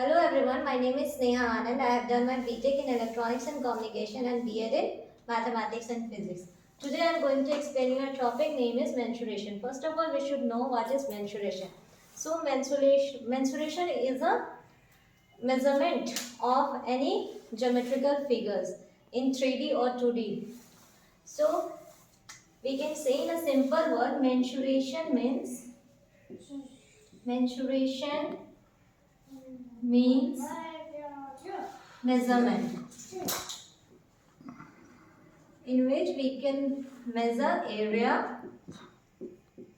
Hello everyone, my name is Sneha Anand. I have done my BTech in Electronics and Communication and BEd in Mathematics and Physics. Today I am going to explain you a topic name is mensuration. First of all, we should know what is mensuration. So mensuration is a measurement of any geometrical figures in 3D or 2D. So we can say in a simple word, mensuration means measurement in which we can measure area,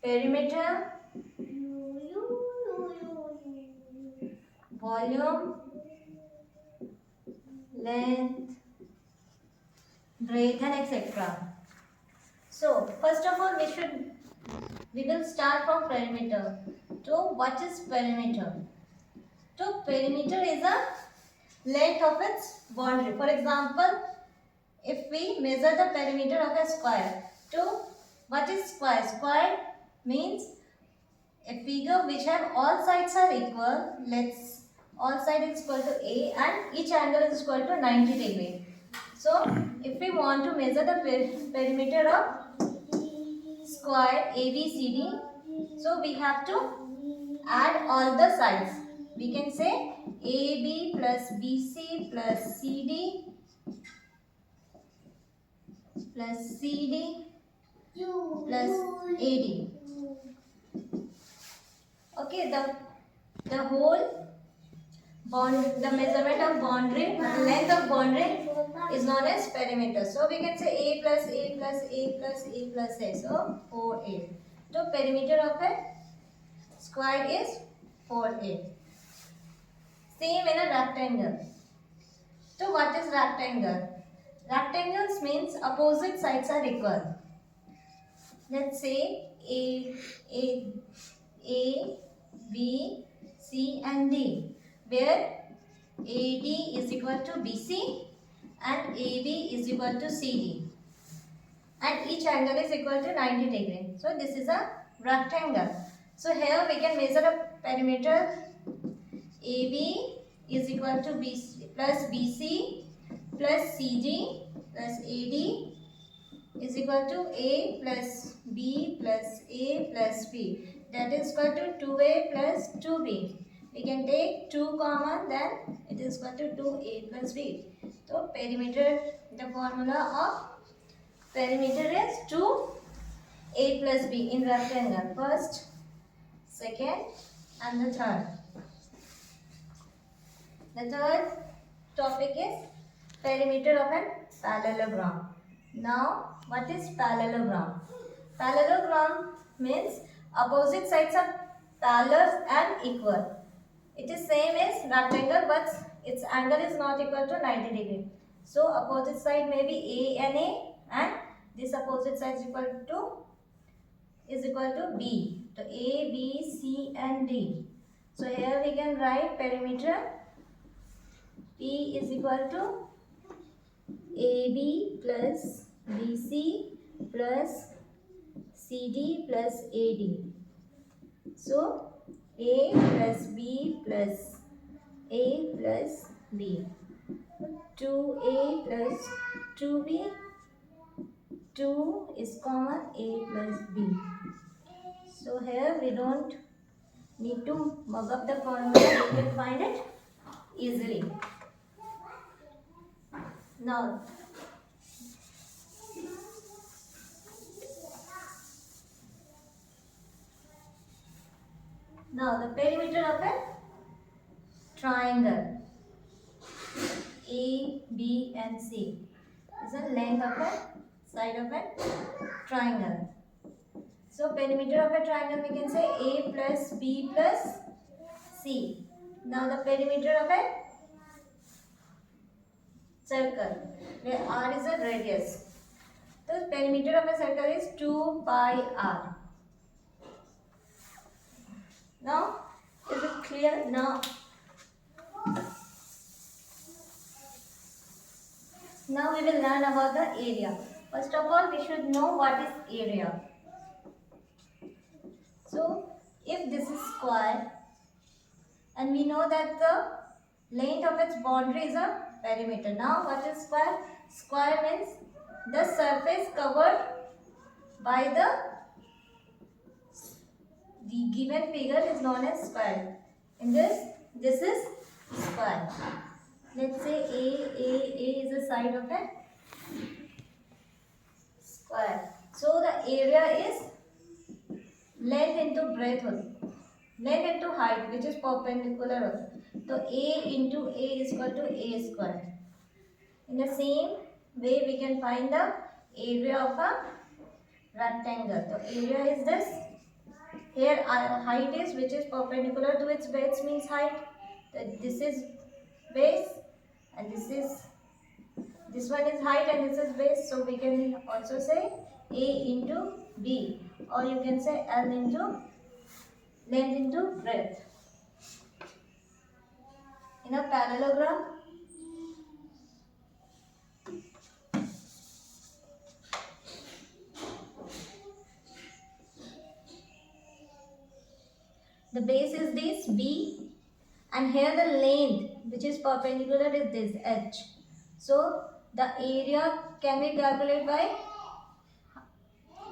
perimeter, volume, length, breadth and etc. So first of all we will start from perimeter. So what is perimeter? So perimeter is a length of its boundary. For example, if we measure the perimeter of a square, so what is square? Square means a figure which have all sides are equal. Let's all side is equal to A and each angle is equal to 90 degree. So if we want to measure the perimeter of square ABCD, so we have to add all the sides. We can say AB plus BC plus CD plus CD plus AD. Okay, the whole the measurement of boundary, length of boundary is known as perimeter. So we can say A plus A plus A plus A plus A. So 4A. So perimeter of a square is 4A. Same in a rectangle. So what is rectangle? Rectangles means opposite sides are equal. Let's say A, B, C and D, where AD is equal to BC and AB is equal to CD, and each angle is equal to 90 degree. So this is a rectangle. So here we can measure a perimeter. AB is equal to BC plus BC plus CD plus AD is equal to A plus B plus A plus B. That is equal to 2A plus 2B. We can take 2 common, then it is equal to 2A plus B. So perimeter, the formula of perimeter is 2A plus B in rectangle. First, second and the third. The third topic is perimeter of an parallelogram. Now, what is parallelogram? Parallelogram means opposite sides are parallel and equal. It is same as rectangle, but its angle is not equal to 90 degree. So, opposite side may be A and this opposite side is equal to B. So, A, B, C and D. So, here we can write perimeter P is equal to AB plus BC plus CD plus AD. So A plus B plus A plus B. 2A plus 2B. 2 is common, A plus B. So here we don't need to mug up the formula, we can find it easily. Now the perimeter of a triangle A, B and C is the length of a side of a triangle. So perimeter of a triangle we can say A plus B plus C. Now the perimeter of a circle where R is a radius. The perimeter of a circle is 2 pi R. Now is it clear? Now we will learn about the area. First of all, we should know what is area. So, if this is square and we know that the Length of its boundary is a perimeter. Now what is square? Square means the surface covered by the given figure is known as square. In this is square. Let's say A is the side of a square. So the area is length into breadth, length into height, which is perpendicular. So A into A is equal to A square. In the same way, we can find the area of a rectangle. So area is this. Here height is, which is perpendicular to its base, means height. This is base and this one is height and this is base. So we can also say A into B, or you can say L into length into breadth. In a parallelogram, the base is this B, and here the length, which is perpendicular, is this H. So the area can be calculated by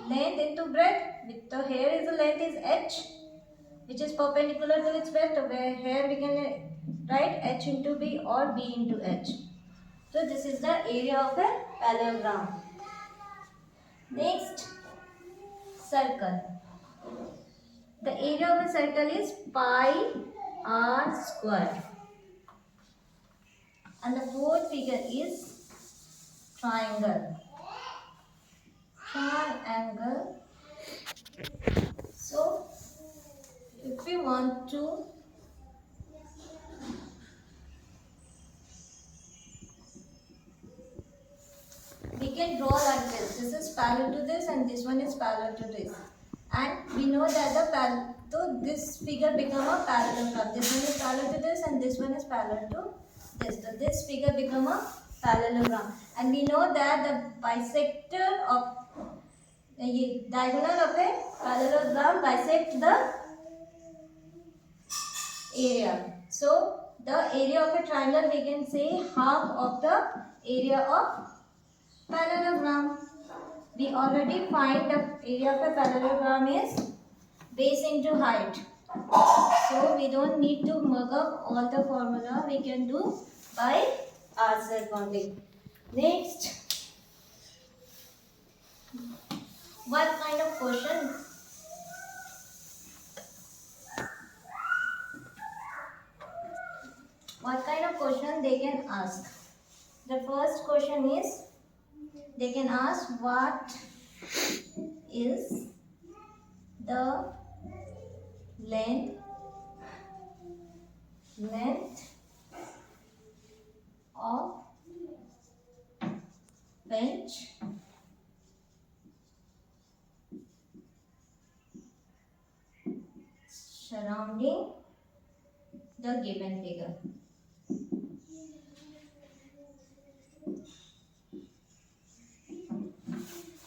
length into breadth. So here is the length is H, which is perpendicular to its breadth. So where here we can write H into B or B into H. So this is the area of a parallelogram. Next, circle. The area of a circle is pi r square. And the fourth figure is triangle. Triangle. So if we want to we can draw like this. This is parallel to this and this one is parallel to this. And we know that this figure become a parallelogram. This one is parallel to this and this one is parallel to this. So this figure become a parallelogram. And we know that the bisector of the diagonal of a parallelogram bisect the area. So the area of a triangle, we can say half of the area of parallelogram. We already find the area of a parallelogram is base into height. So we don't need to mug up all the formula. We can do by ourselves only. Next, what kind of question? What kind of question they can ask? The first question is, they can ask what is the length of bench surrounding the given figure.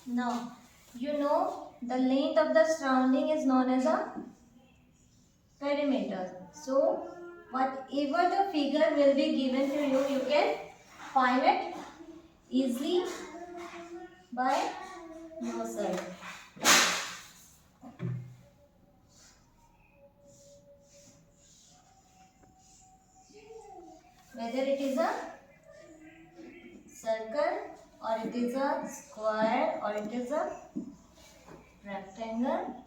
Now, you know the length of the surrounding is known as a perimeter. So, whatever the figure will be given to you, you can find it easily by yourself. Whether it is a circle or it is a square or it is a rectangle.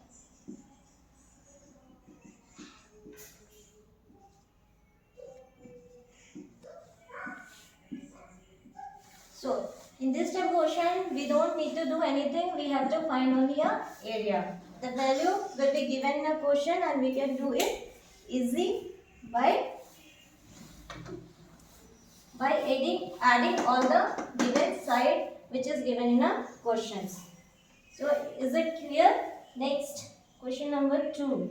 So in this type of question, we don't need to do anything. We have to find only a area. The value will be given in a question and we can do it easy by adding all the given side which is given in a questions. So is it clear? Next, question number 2.